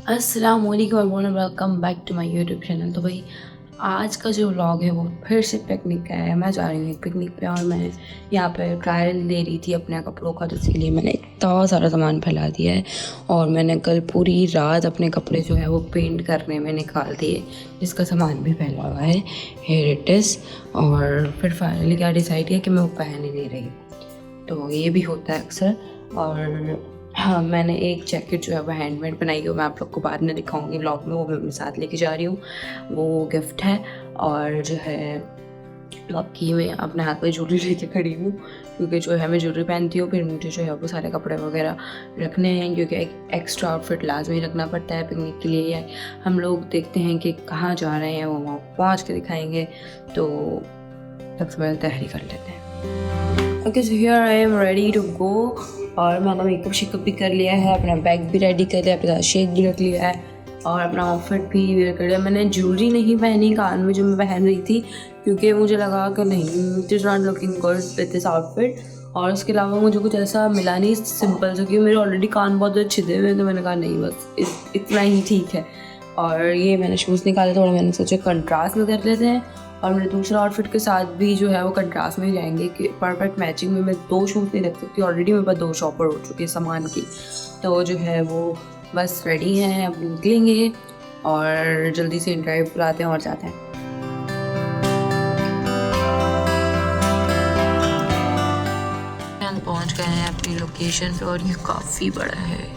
अस्सलाम वालेकुम और welcome back to my YouTube channel. तो भाई आज का जो व्लॉग है वो फिर से पिकनिक का है। मैं जा रही हूँ एक पिकनिक पे और मैं यहाँ पे ट्रायल ले रही थी अपने कपड़ों का, तो इसीलिए मैंने इतना सारा सामान फैला दिया है। और मैंने कल पूरी रात अपने कपड़े जो है वो पेंट करने में निकाल दिए, जिसका सामान भी फैला हुआ है। Here it is. और फिर फाइनली क्या डिसाइड किया कि मैं वो पहन ही नहीं रही, तो ये भी होता है अक्सर। और हाँ, मैंने एक जैकेट जो है वो हैंडमेड बनाई है, मैं आप लोग को बाद में दिखाऊंगी व्लॉग में, वो मैं अपने साथ लेके जा रही हूँ, वो गिफ्ट है। और जो है बाकी मैं अपने हाथ में ज्वेलरी लेके खड़ी हूँ, क्योंकि जो है मैं ज्वेलरी पहनती हूँ, फिर मुझे जो है वो सारे कपड़े वगैरह रखने हैं, क्योंकि एक एक्स्ट्रा आउटफिट लाजमी रखना पड़ता है पिकनिक के लिए। या हम लोग देखते हैं कि कहाँ जा रहे हैं, वो वहाँ पहुँच के दिखाएँगे, तो सबसे पहले तैयारी कर लेते हैं। Okay, so here I am ready to go. और मैंने मेकअप शेकअप भी कर लिया है, अपना बैग भी रेडी कर लिया, अपने साथ शेक भी रख लिया है और अपना आउटफिट भी वेयर कर लिया। मैंने ज्वेलरी नहीं पहनी कान में जो मैं पहन रही थी, क्योंकि मुझे लगा कि नहीं, it is not looking good with this outfit. और उसके अलावा मुझे कुछ ऐसा मिला नहीं सिंपल सा, क्योंकि मेरे ऑलरेडी कान बहुत छिदे हुए हैं, तो मैंने कहा नहीं, बस इतना ही ठीक है। और ये मैंने शूज़ निकाले थोड़े, मैंने सोचा कंट्रास्ट में कर लेते हैं। और मेरे दूसरा आउटफिट के साथ भी जो है वो कंट्रास्ट में जाएंगे कि परफेक्ट मैचिंग में मैं दो शूज़ नहीं रख सकती, ऑलरेडी मेरे पास 2 शॉपर हो चुके हैं सामान की, तो जो है वो बस रेडी हैं, अब निकलेंगे और जल्दी से ड्राइव बुलाते हैं और जाते हैं। हम पहुंच गए हैं अपनी लोकेशन पे और ये काफ़ी बड़ा है।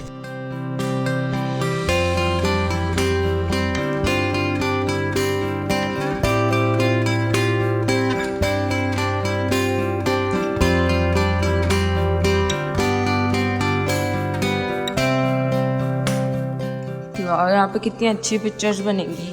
और यहाँ पे कितनी अच्छी पिक्चर्स बनेंगी।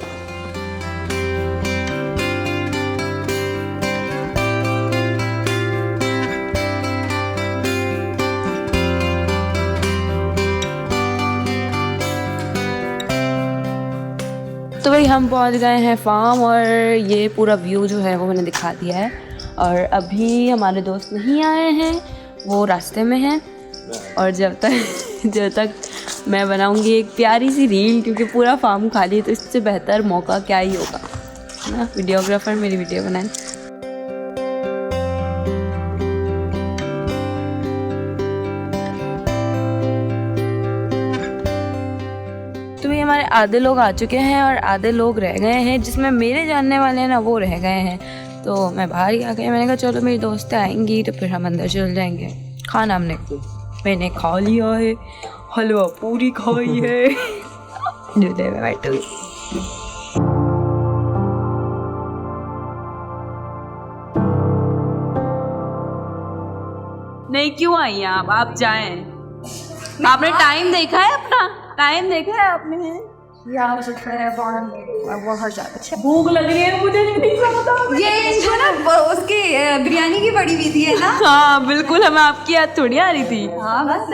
तो भाई हम पहुँच गए हैं फार्म और ये पूरा व्यू जो है वो मैंने दिखा दिया है। और अभी हमारे दोस्त नहीं आए हैं, वो रास्ते में हैं। और जब तक मैं बनाऊंगी एक प्यारी सी रील, क्योंकि पूरा फार्म खाली है, तो इससे बेहतर मौका क्या ही होगा ना, वीडियोग्राफर मेरी वीडियो बनाए। तो ये हमारे आधे लोग आ चुके हैं और आधे लोग रह गए हैं, जिसमें मेरे जानने वाले हैं ना वो रह गए हैं। तो मैं बाहर ही आ गई, मैंने कहा चलो मेरी दोस्तें आएंगी तो फिर हम अंदर चल जाएंगे। खाना मैंने खा लिया है, हलवा पूरी खाई है। झूले में बैठो। नहीं क्यों आई हैं आप जाएं। आपने टाइम देखा है, अपना टाइम देखा है आपने? भूख लग रही है मुझे, ये जो ना उसकी बिरयानी की बड़ी हुई थी है ना। हाँ बिल्कुल, हमें आपकी याद थोड़ी आ रही थी। हाँ बस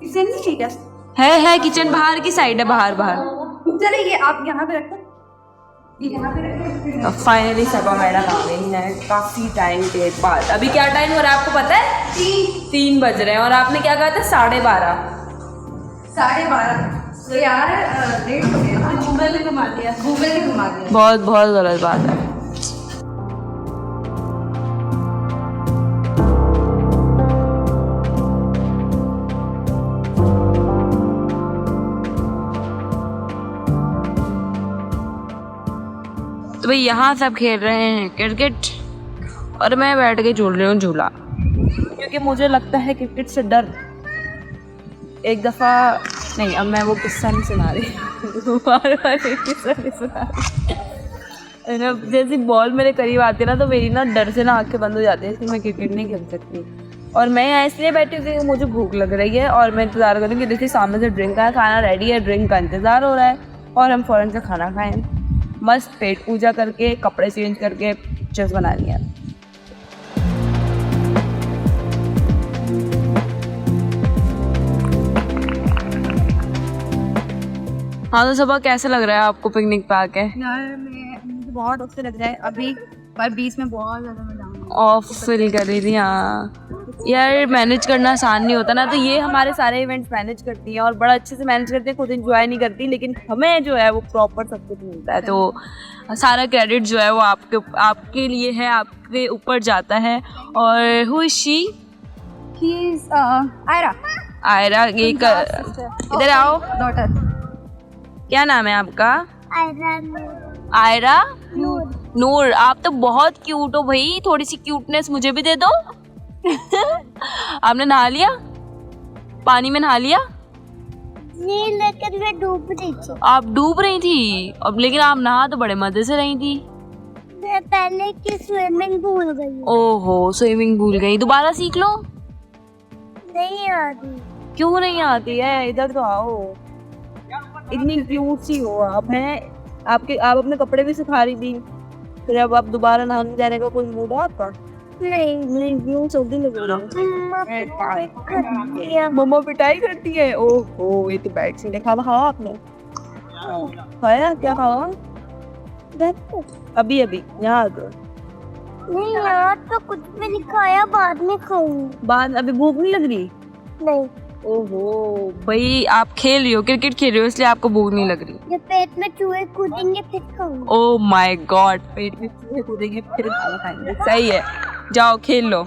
किचन नहीं ठीक है किचन बाहर की साइड है, बाहर चले, ये आप यहाँ पे रखो, यहाँ पे रखो। फाइनली सबा मैडम आ गई है काफ़ी टाइम के बाद। अभी क्या टाइम हो रहा है आपको पता है? 3 बज रहे हैं और आपने क्या कहा था 12:30? 12:30 तो यार लेट हो गया, गूगल ने घुमा दिया। बहुत गलत बात है। तो भाई यहाँ सब खेल रहे हैं क्रिकेट और मैं बैठ के झूल रही हूँ झूला, क्योंकि मुझे लगता है क्रिकेट से डर। एक दफ़ा नहीं, अब मैं वो किस्सा नहीं सुना रही, बार-बार एक किस्सा नहीं सुना रही। जैसी बॉल मेरे करीब आती है ना, तो मेरी ना डर से ना आंखें बंद हो जाती है, इसलिए मैं क्रिकेट नहीं खेल सकती। और मैं यहाँ इसलिए बैठी हुई हूँ, मुझे भूख लग रही है और मैं इंतज़ार करूँगी। देखिए सामने से ड्रिंक का खाना रेडी है, ड्रिंक का इंतज़ार हो रहा है और हम फ़ौरन से खाना खाएँ, मस्त पेट पूजा करके, कपड़े चेंज करके पिक्चर्स बना लिया। हाँ तो सबा कैसा लग रहा है आपको पिकनिक पे आके? यार मुझे बहुत अच्छा लग रहा है अभी, पर बीच में बहुत ज़्यादा मजा ऑफ फील कर रही थी। हाँ यार मैनेज करना आसान नहीं होता ना, तो ये हमारे सारे इवेंट्स मैनेज करती हैं और बड़ा अच्छे से मैनेज करती हैं, खुद एंजॉय नहीं करती, लेकिन हमें जो है वो प्रॉपर सब कुछ मिलता है। तो सारा क्रेडिट जो है वो आपके लिए है, आपके ऊपर जाता है। और who is she? Ayra. Ayra, इधर आओ। डॉटर। क्या नाम है आपका? आयरा नूर। आप तो बहुत क्यूट हो भाई, थोड़ी सी क्यूटनेस मुझे भी दे दो। आपने नहा लिया? पानी में नहा लिया? नहीं, लेकिन मैं डूब रही थी। आप डूब रही थी? अब लेकिन आप नहा तो बड़े मजे से रही थी। मैं पहले की स्विमिंग भूल गई। ओहो, स्विमिंग भूल गई, दोबारा सीख लो। नहीं आती। क्यों नहीं आती है? इधर तो आओ, इतनी क्यूट सी हो आप। हैं आप अपने कपड़े भी सुखा रही थी, फिर अब आप दोबारा नहाने जाने का कोई मूड है आपका? नहीं, क्यों सर्दी लग रहा? मम्मा पिटाई करती है। ओहो, ये तो बैड सीन है। खाना खाओ आपने? खाया? क्या खाओ? अभी यहाँ आ गए। नहीं यार, तो कुछ भी नहीं खाया, बाद में खाऊंगी। बाद अभी भूख नहीं लग रही? नहीं। ओहो भाई, आप खेल रही हो, क्रिकेट खेल रही हो, इसलिए आपको भूख नहीं लग रही। जब पेट में चूहे कूदेंगे फिर खाऊंगी। ओह माय गॉड, पेट में चूहे कूदेंगे फिर खाना खाएंगे। सही है, जाओ खेल लो।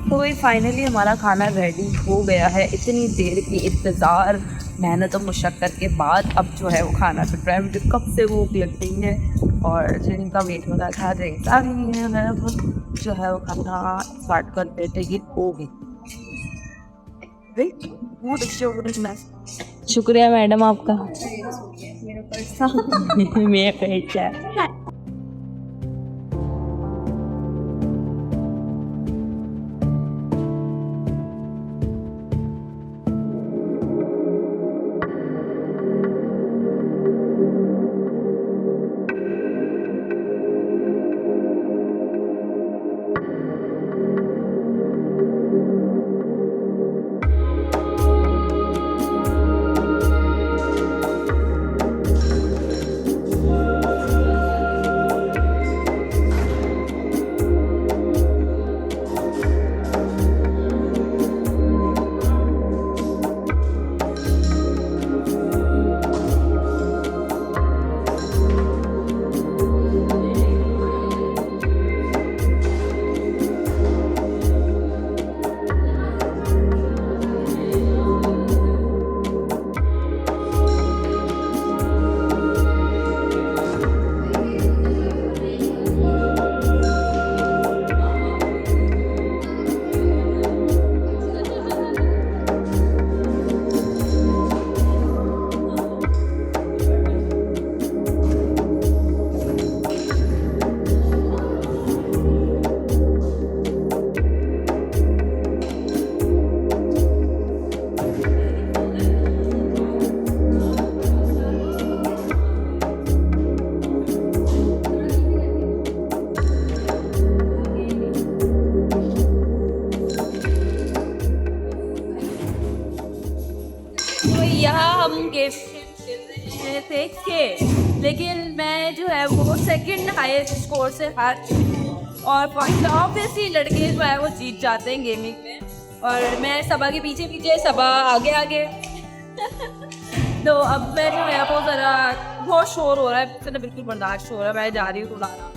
तो भाई फाइनली हमारा खाना रेडी हो गया है। इतनी देर की इंतज़ार, मेहनत और मुशक्क़त के बाद अब जो है वो खाना फिर रहा है। मुझे कब से भूख लग गई है और जिनका वेट हो रहा था ड्रिंक्स आ गई है, मैं अब जो है वो खाना स्टार्ट कर देते ही होगी। बहुत अच्छे हो गए। शुक्रिया मैडम आपका। मेरा पैसा। थे, लेकिन मैं जो है वो सेकंड हाईएस्ट स्कोर से हार चुकी हूँ। और ऑब्वियसली लड़के जो है वो जीत जाते हैं गेमिंग में, और मैं सबा के पीछे पीछे, सबा आगे आगे। तो अब मैं जो है वो ज़रा बहुत शोर हो रहा है, इतना बिल्कुल बर्दाश्त हो रहा है। मैं जा रही हूँ उड़ाना।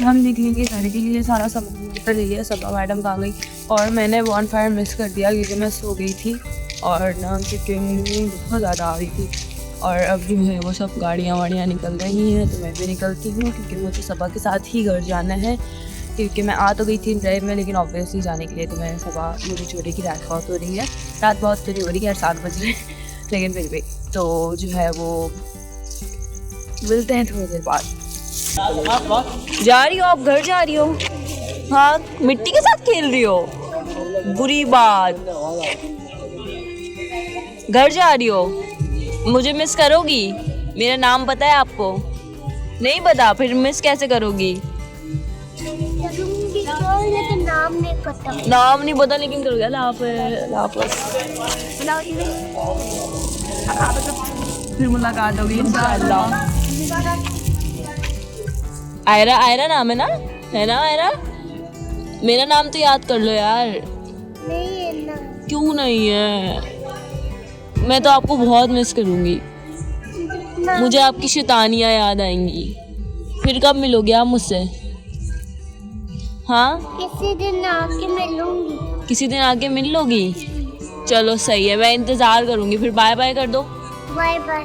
हम निकलेंगे घर के लिए, सारा सामान निकल रही है। सबा मैडम आ गई और मैंने बॉनफायर मिस कर दिया क्योंकि मैं सो गई थी और ना क्योंकि बहुत ज़्यादा आ रही थी। और अब जो है वो सब गाड़ियाँ वाड़ियाँ निकल रही हैं, तो मैं भी निकलती हूँ क्योंकि मुझे सबा के साथ ही घर जाना है। क्योंकि मैं आ तो गई थी ड्राइव में, लेकिन ऑब्वियसली जाने के लिए तो मैं सबा मुझे छोटे की रात बहुत हो रही है, रात बहुत देरी हो रही है यार, 7 बज रहे हैं। लेकिन फिर भी तो जो है वो मिलते हैं थोड़ी देर बाद। जा रही हो आप? घर जा रही हो? हाँ, मिट्टी के साथ खेल रही हो, बुरी बात। घर जा रही हो? मुझे मिस करोगी? मेरा नाम पता है आपको? नहीं पता? फिर मिस कैसे करोगी? नाम नहीं पता। नाम नहीं पता लेकिन करोगे। फिर मुलाकात होगी इंशाअल्लाह। आयरा, आयरा नाम है ना आयरा? मेरा नाम तो याद कर लो यार। नहीं है ना। क्यों नहीं है? मैं तो आपको बहुत मिस करूंगी। मुझे आपकी शैतानियाँ याद आएंगी। फिर कब मिलोगे आप मुझसे? हाँ, किसी दिन आके मिलूंगी। किसी दिन आके मिल लोगी? चलो सही है, मैं इंतज़ार करूंगी। फिर बाय बाय कर दो। Bye bye.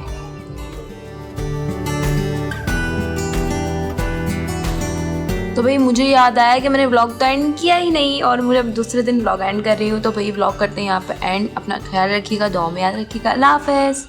तो भाई मुझे याद आया कि मैंने व्लॉग तो एंड किया ही नहीं, और मुझे अब दूसरे दिन व्लॉग एंड कर रही हूँ। तो भाई व्लॉग करते हैं यहाँ पे एंड। अपना ख्याल रखिएगा, दुआ में याद रखिएगा। अल्लाह हाफ़िज़।